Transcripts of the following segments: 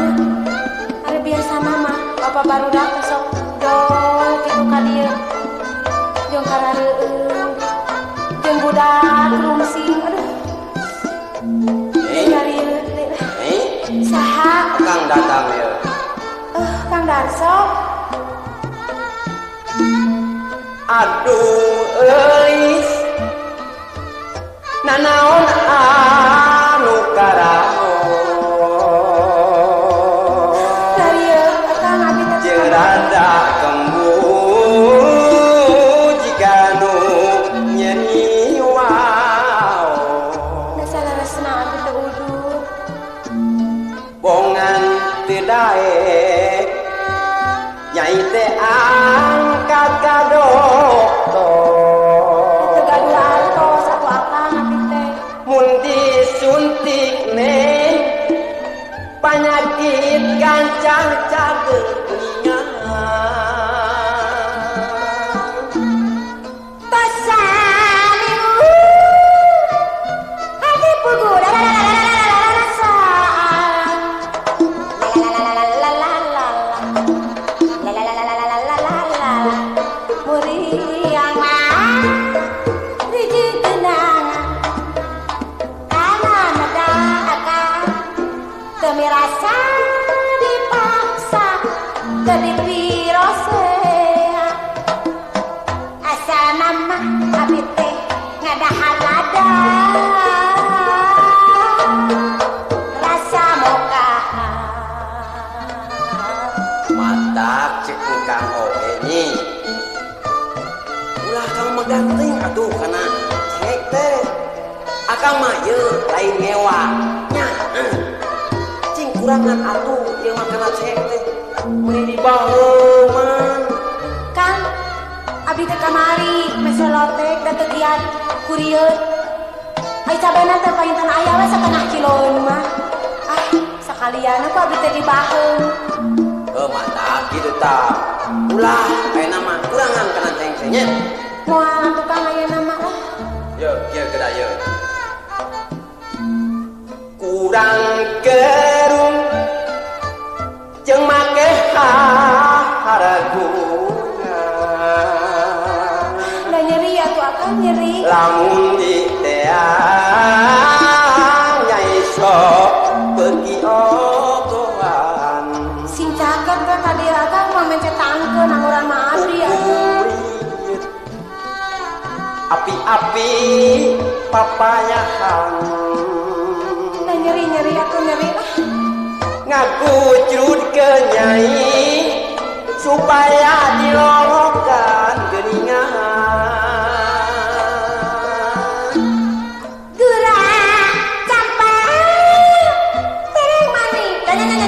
nya. Ari biasa mah apa barudak sok dong kitu ka dieu. Jeung karareueung. Jeung budak rungsing aduh. Nyari saha? Kang datang ya. Kang Darso. Aduh euy. Nanaon anu karaho. Darieu Kang abi teh Jerada kembu jika nu nyeri wao. da salaresna abi teh uduk. Bongan teu daek nyai teh angkat ka dokter. Tegaduh atos atuh Akang abi teh. Mun disuntik neng penyakit gancang cagelingan. Tasaliu hati pugu rasaan. Muriang mah hiji genangan kana nada akan teu mirasa dipaksa teu dipirosea asana mah abi teh ngadahalada rasa mokahan. Matak cek kang oge nyi. Ulah kang meganting atuh kana cek teh. Akang mah yeu lain ngewa. Nya. Cing kurangan atuh ieu mah kana cek teh. Mun dibaheuman. Kang, abi teh kamari meselotek da teu giat kurieun. Ai cabana teh painten aya we satengah kiloeun mah. Ah, sakalian aku abi teh dibaheung. Mantap gitu tak. Ulah ayeuna mah kurangan kana cek teh nya. Moal tukang ayeuna mah. Yo, kieu geura yeu. Kurang gerung jeung make haragungan. Da nyeri atuh Akang nyeri. Lamun di teang nyai sok beuki ogohan. Sing caket ka tadi Akang mah mencetangkeun angguran mah abdi atuh. Api-api papayahan. Da nyeri atuh nyeri lah. Ngagucrut ke nyai supaya dilolokan geuningan. Gerak campak tereng manik tata nyeri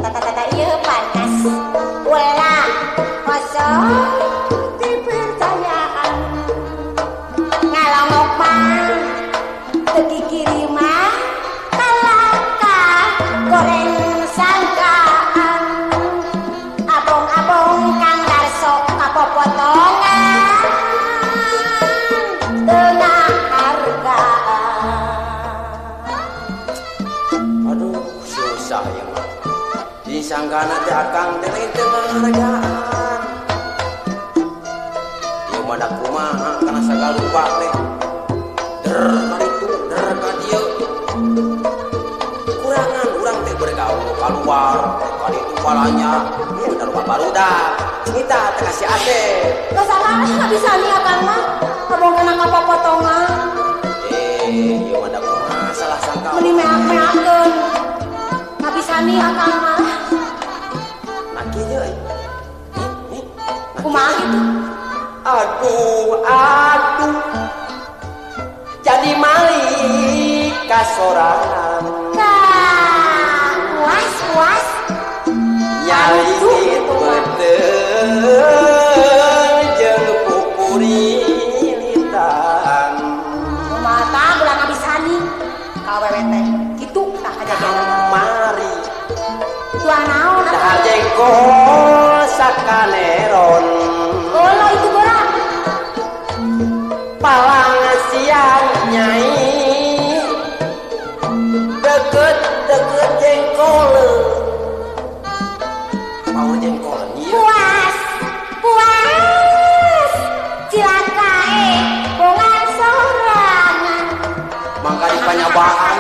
tata ieu panas ulah kosong dipercayaan ngalongok mah teu kikiriman kalaka goreng sangkaan abong-abong Kang Darso kapopotongan tengah hargaan. Aduh susah ya mah. Disanggana teh akang teh lain tengah hargaan. Ieu mah da kumaha kana sagalupa teh. Der kaditu der ka dieu. Kurangan urang teh bergaul kaluar kaditu palanya. Ieu da rupa barudak. Kita teh kasih ate. Gak salah nggak bisa nih Akang mah abong kena kapopotongan Ieu mah da kumaha salah sangka. meni meak-meakeun nggak bisa nih Akang mah Naki euy. kumaha gitu. Aduh jadi malik kasorangan puas nyali beteng jeung pupurilitan mata bulan abisani kawewe teh gitu tak aja kamari tuan naon dah jengkol sakaneron oh lo itu gora palang siang nyai deket jengkol mau jengkol puas cilakae bongan sorangan mangka di panyabaan